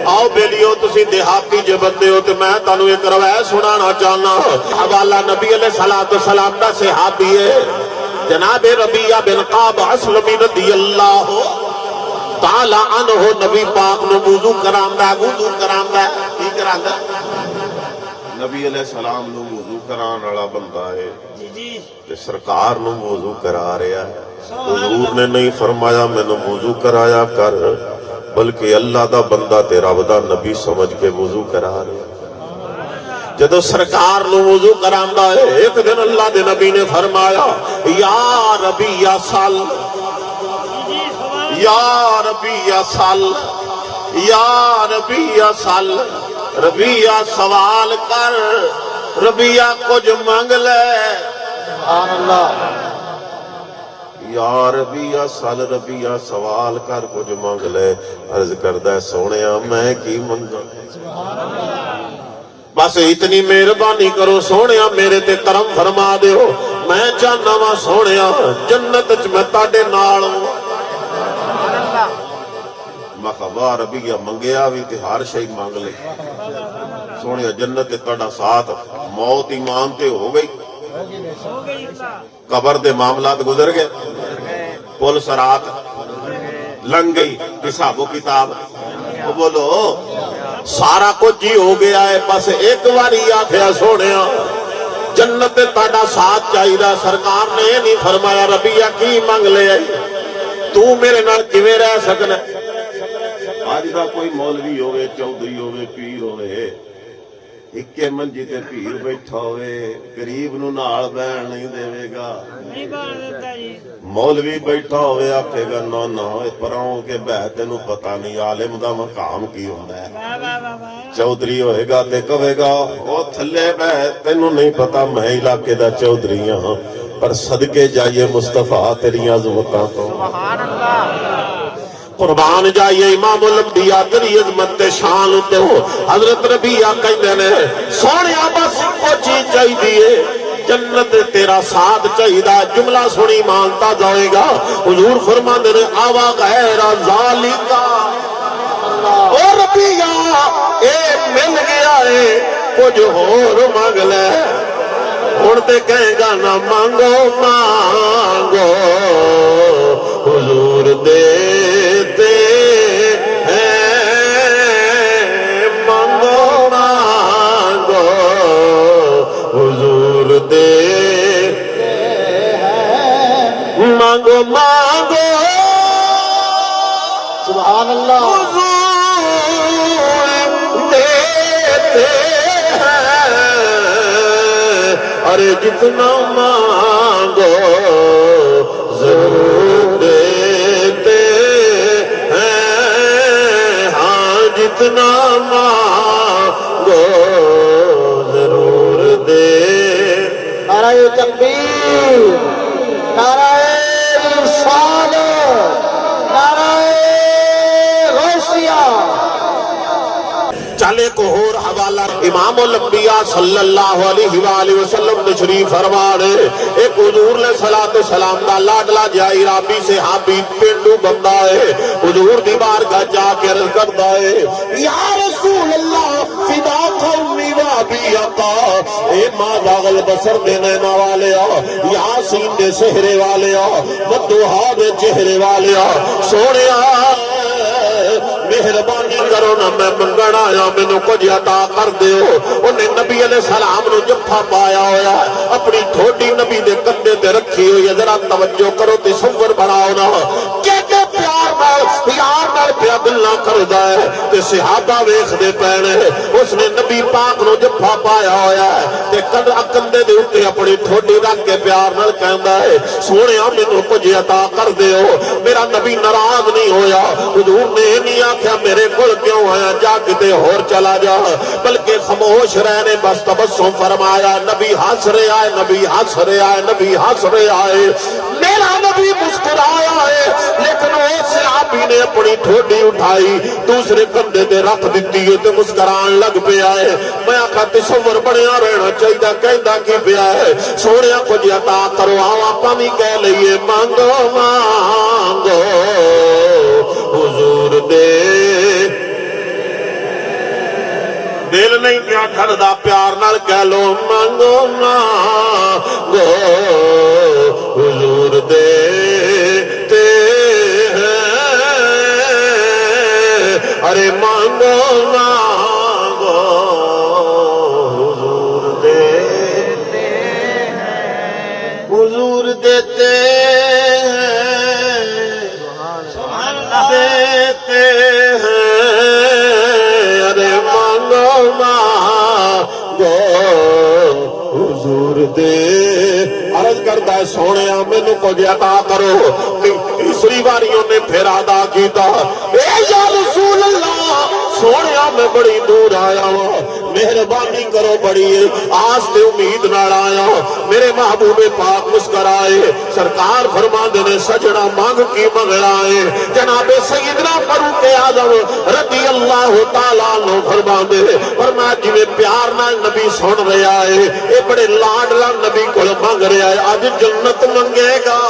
آؤ بیلیو تسی دیہاتی جو بندے ہو تو میں تانوں ایک روایت سنانا چاہنا حوالہ نبی علیہ السلام دا صحابی ہے جناب ربیعہ بن قعب اسلمی رضی اللہ تعالی عنہ نبی پاک نو وضو کراندا کی کراندا نبی علیہ السلام نو وضو کران والا بندہ ہے تے سرکار نو وضو کرا رہا ہے حضور نے نہیں فرمایا میں نے وضو کرایا کر بلکہ اللہ دا بندہ تے رب دا نبی سمجھ کے وضو کرا رہا جدو سرکار نو وضو کراندا ہے ایک دن اللہ دے نبی نے فرمایا یا ربی یا سال یا ربی یا سال یا ربی یا سال ربیہ سوال کر ربیہ کچھ مانگ لے سبحان اللہ یا ربیہ سال ربیہ سوال کر کچھ مانگ لے عرض کردہ سونیا میں کی منگا بس اتنی مہربانی کرو سونیا میرے تے کرم فرما دے ہو میں چاہنا وا سونیا جنت چ میں تاڈے نال ہوں مخبار ربیہ منگیا بھی تے ہر شئی مانگ لے سونے جنت تڑا ساتھ موت ایمان تے ہو گئی قبر دے معاملات گزر گئے پل سرات لنگ گئی حساب و کتاب بولو سارا کچھ ہی ہو گیا ہے بس ایک باری آکھیا سونے جنت تڑا ساتھ چاہیے سرکار نے نہیں فرمایا ربیہ کی مانگ لے تو میرے نال کیویں رہ سکنا آج دا کوئی مولوی ہوئے چودھری ہوئے پیر ہوئے اکے منجی تے پیر بیٹھا ہوئے قریب نو نال بہن نہیں دے گا مولوی بیٹھا ہوئے آکھے گا نو نو پراؤں کے بہتے نو پتہ نہیں عالم دا مقام کی ہوندہ ہے چودھری ہوئے گا تے کہے گا او تھلے بہتے نو نہیں پتہ میں علاقے دا چودھری ہاں پر صدقے جائیے مصطفیٰ تیری عظمتاں تو سبحان اللہ قربان جائیے امام الانبیاء تیری عظمت شان تے ہو حضرت ربیعہ کہندے نے سونیا بس کو چیز چاہیے جنت تیرا ساتھ چاہیے جملہ سنی مانتا جائے گا حضور فرماندے نے آوا غیر ذالکا او ربیعہ اے مل گیا ہے کچھ اور مانگ لے ہن تے کہے گا نہ مانگو مانگو حضور دیتے ہیں مانگو مانگو حضور دیتے ہیں مانگو مانگو سبحان اللہ حضور دیتے ہیں ارے جتنا مانگو ضرور دیتے ہیں ہاں جتنا مانگو ضرور دے نعرہ تکبیر نعرہ رسالت نعرہ غوثیہ چلے کو اور حوالہ امام الانبیاء صلی اللہ علیہ وآلہ وسلم تشریف فرما رہے ایک حضور علیہ السلام دا لاڈلا جائی رابی سے حابی پینڈو بندہ ہے حضور دی بارگاہ جا کے عرض کرتا ہے یا رسول اللہ فدا قومی وابی آقا اے ماں باغل بسر دے نینا والے یاسین دے سہرے والے مدوہا دے چہرے والے سونے مہربانی کرو نا میں منگن آیا مینوں کچھ عطا کر دیو انہیں نبی علیہ السلام نو جفا پایا ہویا ہے اپنی ٹھوڈی نبی دے کندھے تے رکھی ہوئی ہے ذرا توجہ کرو تصور بناؤ نا کہ پیار نال پیا گلاں کردا ہے تے صحابہ ویکھدے پے نے اس نے نبی پاک نو جفا پایا ہویا ہے تے کندھے دے اوتے اپنی ٹھوڈی رکھ کے پیار نال کہندا ہے سونیا مینوں کچھ عطا کر دیو میرا نبی ناراض نہیں ہویا حضور نے نہیں آکھیا میرے کول کیوں آیا جا کتے اور چلا جا بلکہ خاموش رہنے بس تبسم فرمایا نبی ہنس رہے آئے نبی ہنس رہے آئے نبی ہنس رہے آئے میرا نبی مسکرایا ہے لیکن وہ صحابی نے اپنی ٹھوڈی اٹھائی دوسرے کندھے تے رکھ دتی ہے تے مسکران لگ پیا ہے میں آکھا تصور بنیا رہنا چاہیے کہندا کی پیا ہے سونیا کچھ عطا کرو آپاں وی کہہ لئیے مانگو مانگو حضور دے نہیں کیا کردا پیار نال کہہ لو مانگو مانگو حضور دیتے ہیں ارے مانگو مانگو حضور دیتے ہیں حضور دیتے دیتے ہیں ارے مانگو مانگو حضور دے عرض کرتا ہے سونے مینوں کچھ عطا کرو تیسری باریوں نے پھر ادا کیتا اے یا رسول اللہ سونے میں بڑی دور آیا ہوں مہربانی کرو بڑی آس تے امید نال آیا میرے محبوب پاک مسکرائے سرکار فرماندے نے سجنا مانگ کی منگنا ہے جناب سیدنا فاروق اعظم رضی اللہ تعالیٰ عنہ فرماندے فرمایا جویں پیار نال نبی سن رہا ہے اے بڑے لاڈلا نبی کول مانگ رہا ہے اج جنت منگے گا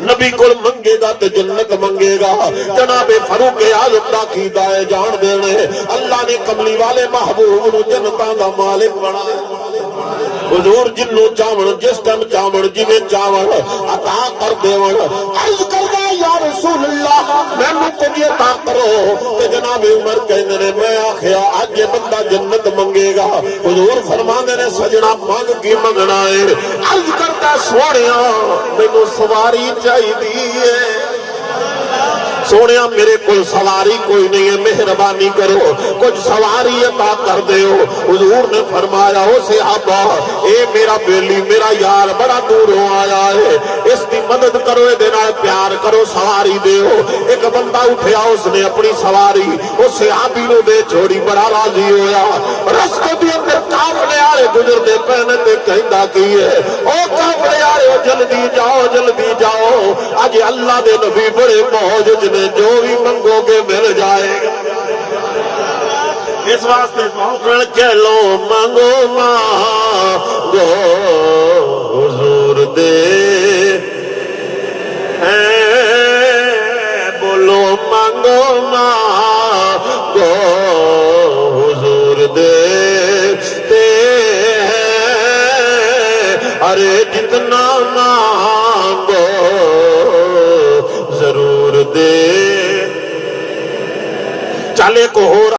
نبی کول منگے گا تو جنت منگے گا جناب فاروق اعظم دا عقیدہ ہے جان دینے اللہ نے کملی والے محبوب نو جنتاں دا مالک بنایا حضور جنوں چاون جس ٹائم چاون جویں چاون عطا کر دیون عرض کردا یا رسول اللہ مینوں کچھ عطا کرو تے جناب عمر کہندے نے میں آکھیا اج یہ بندہ جنت منگے گا حضور فرماندے نے سجنا مانگ کی منگنا ہے عرض کردا سونیا مینوں سواری چاہیے سونے میرے کوئی سواری کوئی نہیں ہے مہربانی کرو کچھ سواری عطا کر دیو حضور نے فرمایا ہو صحابہ اے میرا بیلی میرا یار بڑا دوروں آیا ہے اس کی مدد کرو دے نال پیار کرو سواری دیو ایک بندہ اٹھیا اس نے اپنی سواری اس صحابی نو دے چھوڑی بڑا راضی ہویا رستے بھی اندر کافلے آرے گزر دے پہنے تے کہندہ کی ہے او کافلے آرے جلدی جاؤ آج اللہ دے نبی بڑے موج جنے جو بھی منگو گے مل جائے گا اس واسطے موقع کہہ لو مانگو مانگو حضور دے بولو مانگو مانگو حضور دے ارے جتنا مانگو ضرور دے چلے کو ہو